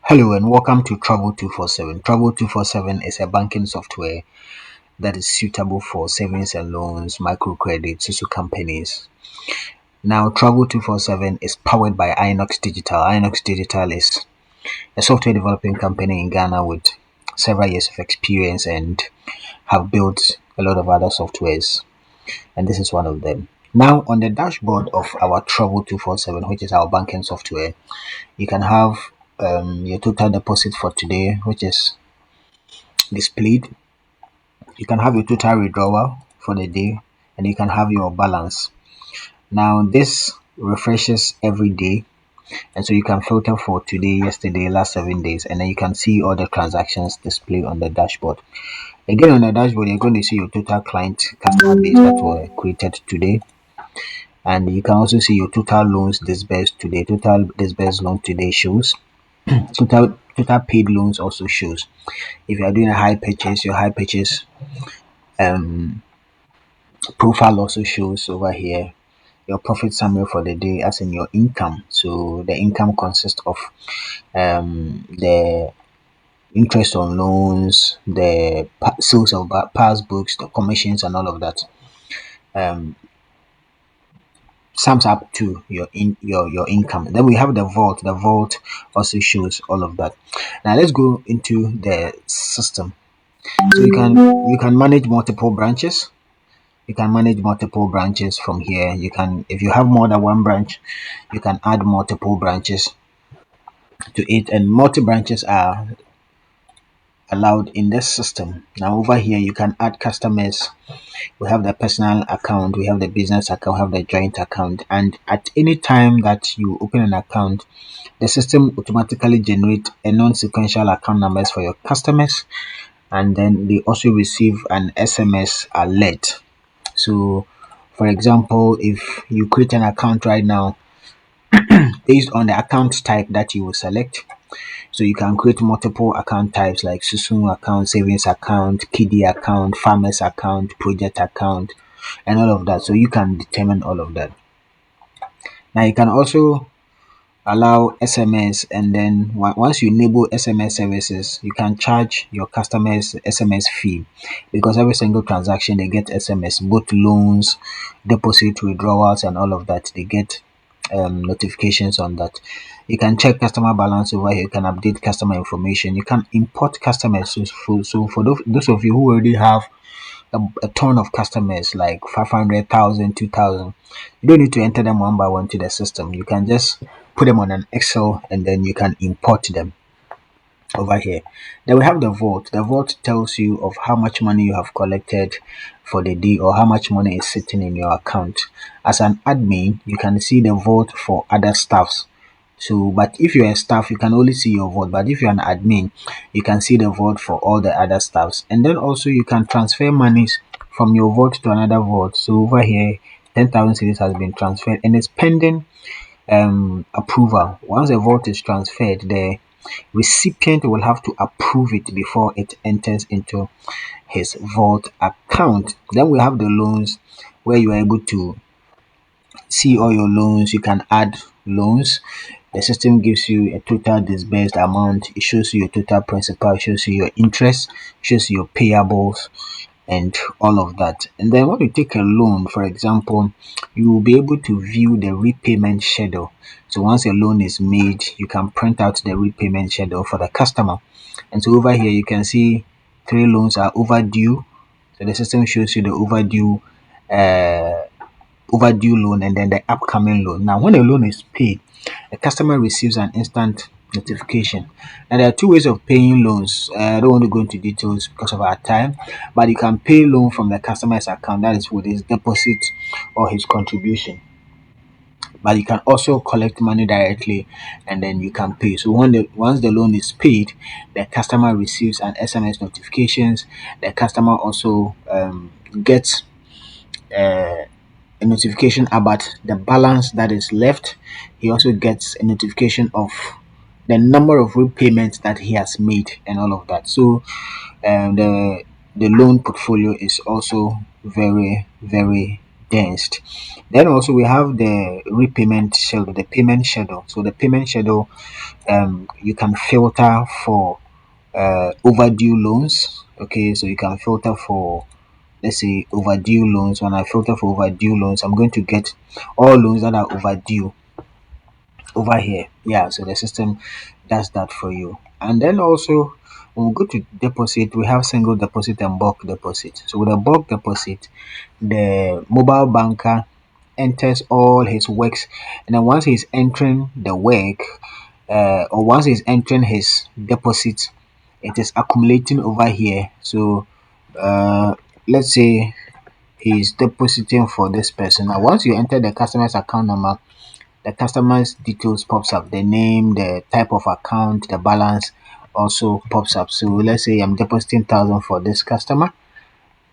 Hello and welcome to Travel 247. Travel 247 is a banking software that is suitable for savings and loans, microcredit, Susu companies. Now, Travel 247 is powered by Inox Digital. Inox Digital is a software developing company in Ghana with several years of experience and have built a lot of other softwares, and this is one of them. Now, on the dashboard of our Travel 247, which is our banking software, you can have your total deposit for today, which is displayed. You can have your total withdrawal for the day, and you can have your balance. Now, this refreshes every day, and so you can filter for today, yesterday, last 7 days, and then you can see all the transactions displayed on the dashboard. Again, on the dashboard, you're going to see your total customer base that were created today, and you can also see your total loans disbursed today. Total disbursed loan today shows. Total paid loans also shows. If you are doing a high purchase, your high purchase um profile also shows over here. Your profit summary for the day, as in your income. So the income consists of the interest on loans, the sales of pass books, the commissions, and all of that. Um, sums up to your income. Then we have the vault. The vault also shows all of that. Now let's go into the system. So you can manage multiple branches. You can manage multiple branches from here. You can, if you have more than one branch, you can add multiple branches to it, and multi branches are allowed in this system. Now over here you can add customers. We have the personal account, we have the business account, we have the joint account, and at any time that you open an account, the system automatically generates a non-sequential account numbers for your customers, and then they also receive an SMS alert. So for example, if you create an account right now, based on the account type that you will select, so you can create multiple account types like Susu account, savings account, kiddie account, farmers account, project account, and all of that. So you can determine all of that. Now you can also allow SMS, and then once you enable SMS services, you can charge your customers SMS fee, because every single transaction they get SMS, both loans, deposit, withdrawals, and all of that. They get notifications on that. You can check customer balance over here. You can update customer information. You can import customers. So for those of you who already have a ton of customers, like 500,000, 2,000, you don't need to enter them one by one to the system. You can just put them on an Excel, and then you can import them over here. Then we have the vault. The vault tells you of how much money you have collected for the day, or how much money is sitting in your account. As an admin, you can see the vault for other staffs. So, but if you're a staff, you can only see your vault. But if you're an admin, you can see the vault for all the other staffs. And then also you can transfer monies from your vault to another vault. So over here, 10,000 cedis has been transferred, and it's pending approval. Once the vault is transferred, the recipient will have to approve it before it enters into his vault account. Then we have the loans, where you are able to see all your loans. You can add loans. The system gives you a total disbursed amount. It shows you your total principal, it shows you your interest, it shows you your payables, and all of that. And then when you take a loan, for example, you will be able to view the repayment schedule. So once a loan is made, you can print out the repayment schedule for the customer. And so over here you can see 3 loans are overdue. So the system shows you the overdue loan, and then the upcoming loan. Now when a loan is paid, the customer receives an instant notification. Now there are two ways of paying loans. I don't want to go into details because of our time, but you can pay loan from the customer's account, that is with his deposit or his contribution. But you can also collect money directly, and then you can pay. So once the loan is paid, the customer receives an SMS notifications. The customer also gets a notification about the balance that is left. He also gets a notification of the number of repayments that he has made, and all of that. So the loan portfolio is also very, very condensed. Then also we have the repayment schedule, the payment schedule. So the payment schedule, you can filter for overdue loans. Okay, so you can filter for, let's say, overdue loans. When I filter for overdue loans, I'm going to get all loans that are overdue over here. Yeah, so the system does that for you. And then also when we go to deposit, we have single deposit and bulk deposit. So with a bulk deposit, the mobile banker enters all his works, and then once he's entering the work, or once he's entering his deposit, it is accumulating over here. So uh let's say he's depositing for this person. Now once you enter the customer's account number, the customer's details pops up, the name, the type of account, the balance also pops up. So let's say I'm depositing 1,000 for this customer.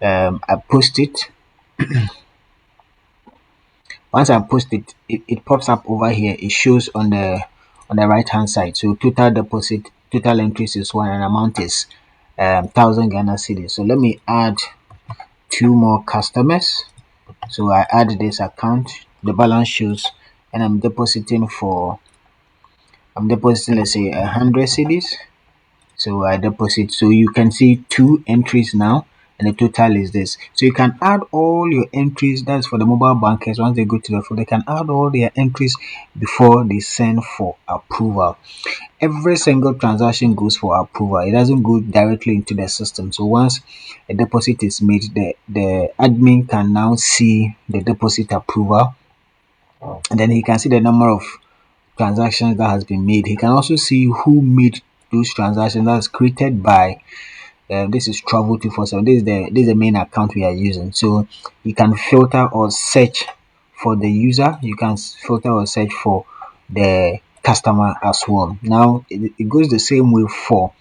I post it. Once I post it, it pops up over here. It shows on the right hand side. So total deposit, total increase is one, and amount is 1,000 Ghana cedis. So let me add two more customers. So I add this account, the balance shows, and I'm depositing, let's say, 100 cedis. So I deposit. So you can see two entries now, and the total is this. So you can add all your entries. That's for the mobile bankers. Once they go to the phone, they can add all their entries before they send for approval. Every single transaction goes for approval. It doesn't go directly into the system. So once a deposit is made, the admin can now see the deposit approval, and then he can see the number of transactions that has been made. He can also see who made those transactions. That's created by this is travel 247. This is the main account we are using. So you can filter or search for the user. You can filter or search for the customer as well. Now it goes the same way for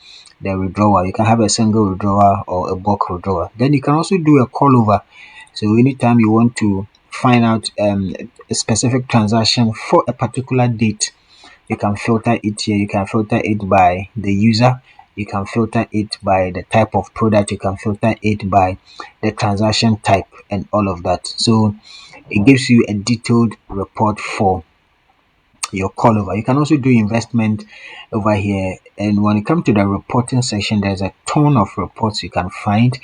the withdrawal. You can have a single withdrawal or a bulk withdrawal. Then you can also do a call over. So anytime you want to find out a specific transaction for a particular date, you can filter it here. You can filter it by the user. You can filter it by the type of product. You can filter it by the transaction type and all of that. So it gives you a detailed report for your call over. You can also do investment over here. And when it comes to the reporting section, there's a ton of reports you can find.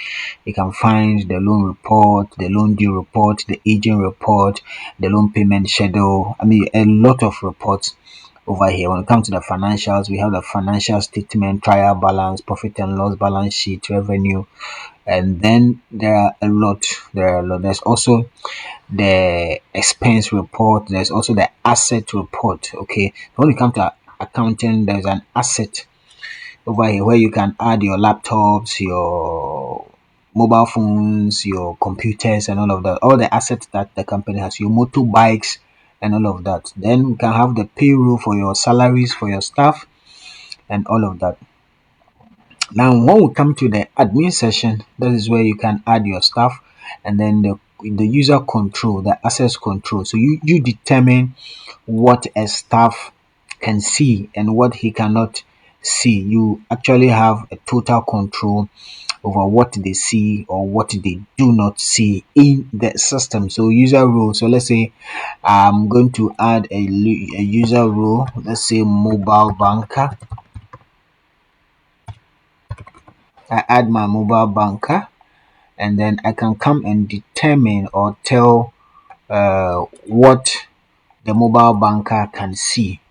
You can find the loan report, the loan due report, the aging report, the loan payment schedule. I mean, a lot of reports over here. When it comes to the financials, we have the financial statement, trial balance, profit and loss balance sheet, revenue, and then there are a lot. There's also the expense report. There's also the asset report. Okay, when it comes to accounting, there's an asset over here where you can add your laptops, your mobile phones, your computers, and all of that. All the assets that the company has, your motorbikes, and all of that. Then you can have the payroll for your salaries for your staff, and all of that. Now, when we come to the admin session, that is where you can add your stuff, and then the user control, the access control. So you determine what a staff can see and what he cannot see. You actually have a total control over what they see or what they do not see in the system. So user role. So let's say I'm going to add a user role. Let's say mobile banker. I add my mobile banker, and then I can come and determine or tell what the mobile banker can see.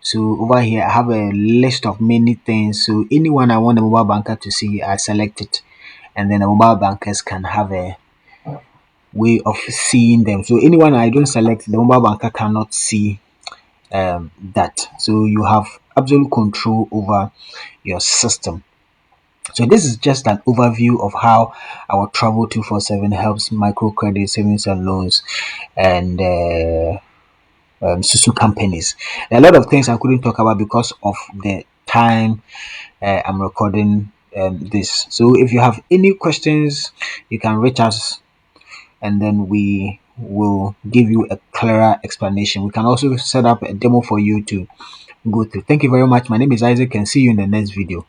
So over here I have a list of many things. So anyone I want the mobile banker to see, I select it, and then the mobile bankers can have a way of seeing them. So anyone I don't select, the mobile banker cannot see that. So you have absolute control over your system. So this is just an overview of how our Travel 247 helps microcredit savings and loans and Susu companies. There are a lot of things I couldn't talk about because of the time I'm recording this. So if you have any questions, you can reach us, and then we will give you a clearer explanation. We can also set up a demo for you to go through. Thank you very much. My name is Isaac, and see you in the next video.